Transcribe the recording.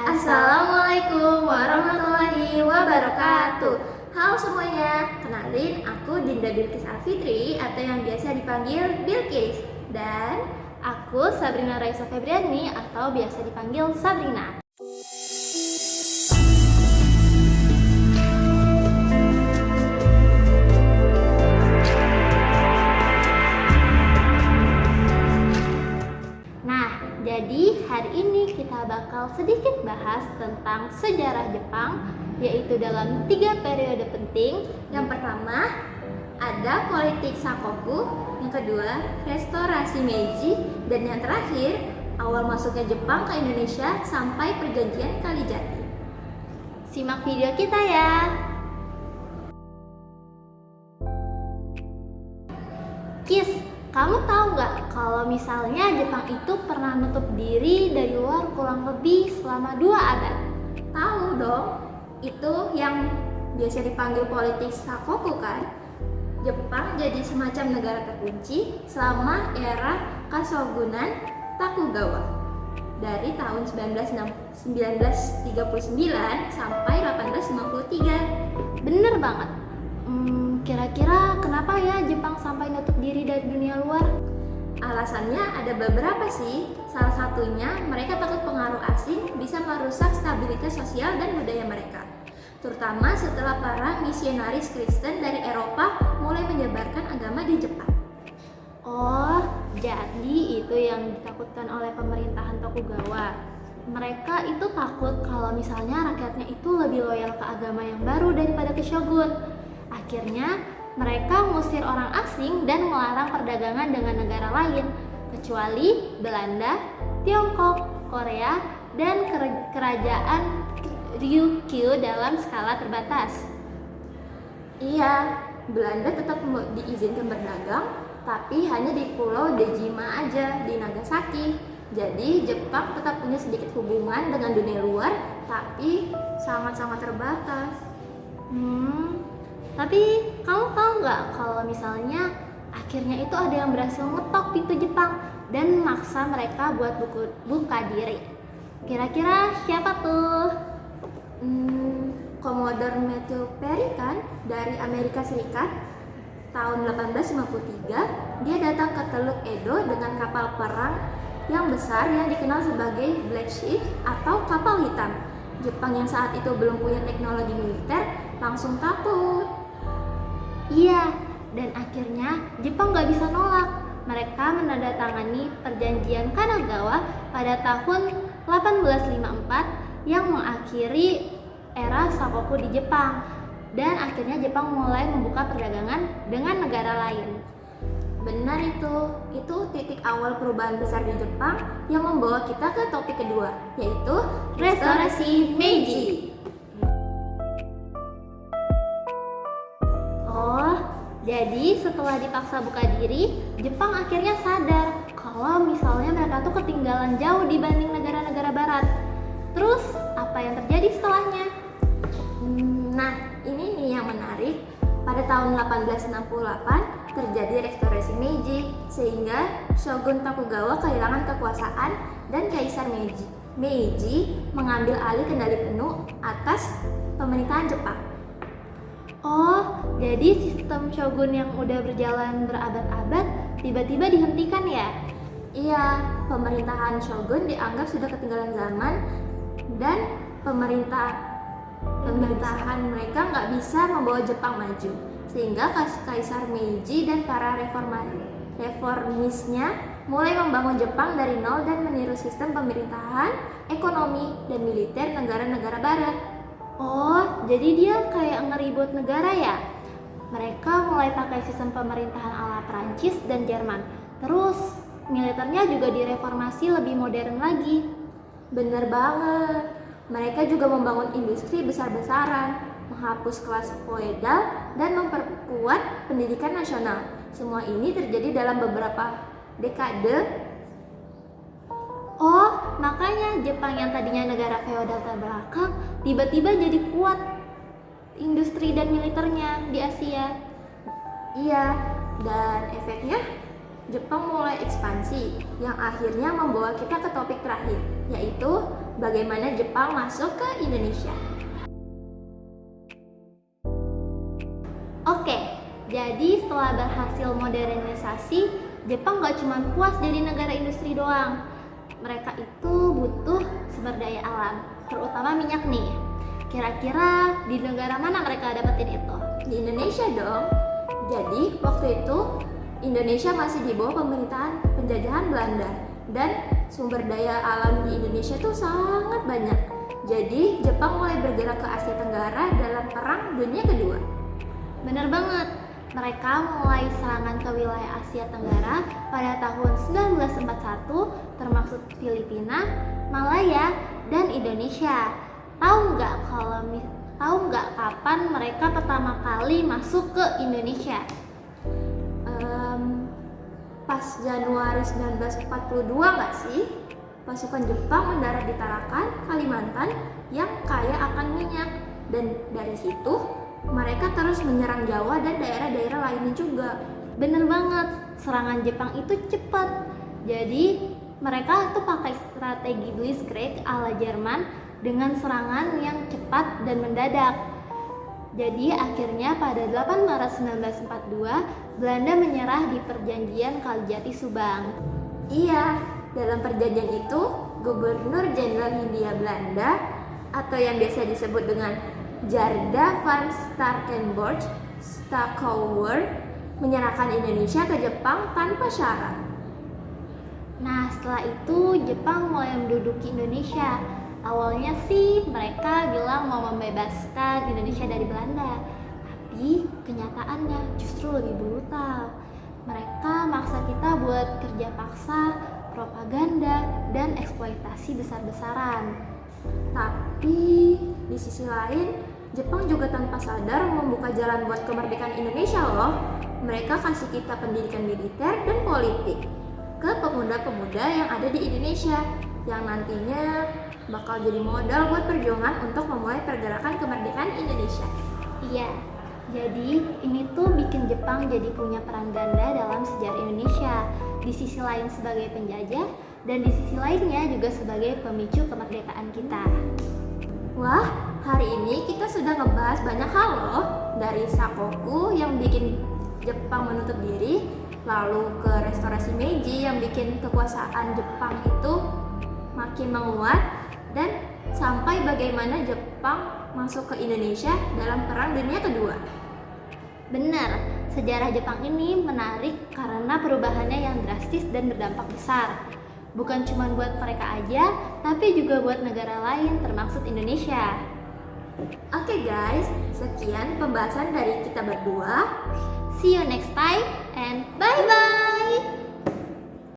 Assalamualaikum warahmatullahi wabarakatuh. Halo semuanya, kenalin aku Dinda Bilqis Alfitri atau yang biasa dipanggil Bilqis. Dan aku Sabrina Raisa Febriani atau biasa dipanggil Sabrina. Jadi hari ini kita bakal sedikit bahas tentang sejarah Jepang, yaitu dalam 3 periode penting. Yang pertama ada politik Sakoku, yang kedua restorasi Meiji, dan yang terakhir awal masuknya Jepang ke Indonesia sampai perjanjian Kalijati. Simak video kita ya. Kis, kamu tahu nggak kalau misalnya Jepang itu pernah nutup diri dari luar kurang lebih selama 2 abad? Tahu dong, itu yang biasa dipanggil politik Sakoku kan? Jepang jadi semacam negara terkunci selama era Kashogunan Tokugawa dari tahun 1939 sampai 1853. Bener banget. Kira-kira kenapa ya Jepang sampai nutup diri dari dunia luar? Alasannya ada beberapa sih. Salah satunya mereka takut pengaruh asing bisa merusak stabilitas sosial dan budaya mereka. Terutama setelah para misionaris Kristen dari Eropa mulai menyebarkan agama di Jepang. Oh, jadi itu yang ditakutkan oleh pemerintahan Tokugawa. Mereka itu takut kalau misalnya rakyatnya itu lebih loyal ke agama yang baru daripada ke shogun. Akhirnya mereka mengusir orang asing dan melarang perdagangan dengan negara lain, kecuali Belanda, Tiongkok, Korea, dan kerajaan Ryukyu dalam skala terbatas. Iya, Belanda tetap diizinkan berdagang, tapi hanya di pulau Dejima aja di Nagasaki. Jadi Jepang tetap punya sedikit hubungan dengan dunia luar, tapi sangat-sangat terbatas. Tapi kamu tahu nggak kalau misalnya akhirnya itu ada yang berhasil ngetok pintu Jepang dan maksa mereka buat buka diri. Kira-kira siapa tuh? Commodore Matthew Perry kan dari Amerika Serikat. Tahun 1853 dia datang ke Teluk Edo dengan kapal perang yang besar yang dikenal sebagai Black Ship atau kapal hitam. Jepang yang saat itu belum punya teknologi militer langsung takut. Iya, dan akhirnya Jepang gak bisa nolak. Mereka menandatangani perjanjian Kanagawa pada tahun 1854 yang mengakhiri era Sakoku di Jepang. Dan akhirnya Jepang mulai membuka perdagangan dengan negara lain. Benar itu titik awal perubahan besar di Jepang yang membawa kita ke topik kedua, yaitu restorasi Meiji. Jadi setelah dipaksa buka diri, Jepang akhirnya sadar kalau misalnya mereka tuh ketinggalan jauh dibanding negara-negara barat. Terus apa yang terjadi setelahnya? Nah, ini nih yang menarik. Pada tahun 1868 terjadi restorasi Meiji, sehingga Shogun Tokugawa kehilangan kekuasaan dan Kaisar Meiji mengambil alih kendali penuh atas pemerintahan Jepang. Oh, jadi sistem shogun yang udah berjalan berabad-abad tiba-tiba dihentikan ya? Iya, pemerintahan shogun dianggap sudah ketinggalan zaman dan pemerintahan mereka nggak bisa membawa Jepang maju. Sehingga Kaisar Meiji dan para reformisnya mulai membangun Jepang dari nol dan meniru sistem pemerintahan, ekonomi, dan militer negara-negara barat. Oh, jadi dia kayak ngeribut negara ya? Mereka mulai pakai sistem pemerintahan ala Prancis dan Jerman. Terus, militernya juga direformasi lebih modern lagi. Bener banget. Mereka juga membangun industri besar-besaran, menghapus kelas feodal, dan memperkuat pendidikan nasional. Semua ini terjadi dalam beberapa dekade. Oh, makanya Jepang yang tadinya negara feodal terbelakang tiba-tiba jadi kuat industri dan militernya di Asia. Iya, dan efeknya Jepang mulai ekspansi yang akhirnya membawa kita ke topik terakhir, yaitu bagaimana Jepang masuk ke Indonesia. Oke, jadi setelah berhasil modernisasi, Jepang gak cuma puas jadi negara industri doang. Mereka itu butuh sumber daya alam, terutama minyak nih. Kira-kira di negara mana mereka dapetin itu? Di Indonesia dong. Jadi waktu itu Indonesia masih di bawah pemerintahan penjajahan Belanda dan sumber daya alam di Indonesia tuh sangat banyak. Jadi Jepang mulai bergerak ke Asia Tenggara dalam Perang Dunia Kedua. Bener banget, mereka mulai serangan ke wilayah Asia Tenggara pada tahun 1941, termasuk Filipina, Malaya, dan Indonesia. Tahu nggak kapan mereka pertama kali masuk ke Indonesia? Pas Januari 1942 nggak sih? Pasukan Jepang mendarat di Tarakan, Kalimantan yang kaya akan minyak. Dan dari situ mereka terus menyerang Jawa dan daerah-daerah lainnya juga. Bener banget, serangan Jepang itu cepat. Jadi mereka tuh pakai strategi Blitzkrieg ala Jerman dengan serangan yang cepat dan mendadak. Jadi akhirnya pada 8 Maret 1942 Belanda menyerah di perjanjian Kalijati Subang. Iya, dalam perjanjian itu Gubernur Jenderal Hindia Belanda atau yang biasa disebut dengan Tjarda van Starkenborgh-Stackelberg menyerahkan Indonesia ke Jepang tanpa syarat. Nah, setelah itu Jepang mulai menduduki Indonesia. Awalnya sih mereka bilang mau membebaskan Indonesia dari Belanda, tapi kenyataannya justru lebih brutal. Mereka maksa kita buat kerja paksa, propaganda, dan eksploitasi besar-besaran. Tapi di sisi lain, Jepang juga tanpa sadar membuka jalan buat kemerdekaan Indonesia loh. Mereka kasih kita pendidikan militer dan politik ke pemuda-pemuda yang ada di Indonesia, yang nantinya bakal jadi modal buat perjuangan untuk memulai pergerakan kemerdekaan Indonesia. Iya, jadi ini tuh bikin Jepang jadi punya peran ganda dalam sejarah Indonesia. Di sisi lain sebagai penjajah, dan di sisi lainnya juga sebagai pemicu kemerdekaan kita. Wah, hari ini kita sudah ngebahas banyak hal loh. Dari Sakoku yang bikin Jepang menutup diri, lalu ke restorasi Meiji yang bikin kekuasaan Jepang itu makin menguat, dan sampai bagaimana Jepang masuk ke Indonesia dalam Perang Dunia Kedua. Benar, sejarah Jepang ini menarik karena perubahannya yang drastis dan berdampak besar. Bukan cuma buat mereka aja, tapi juga buat negara lain termasuk Indonesia. Oke guys, sekian pembahasan dari kita berdua. See you next time.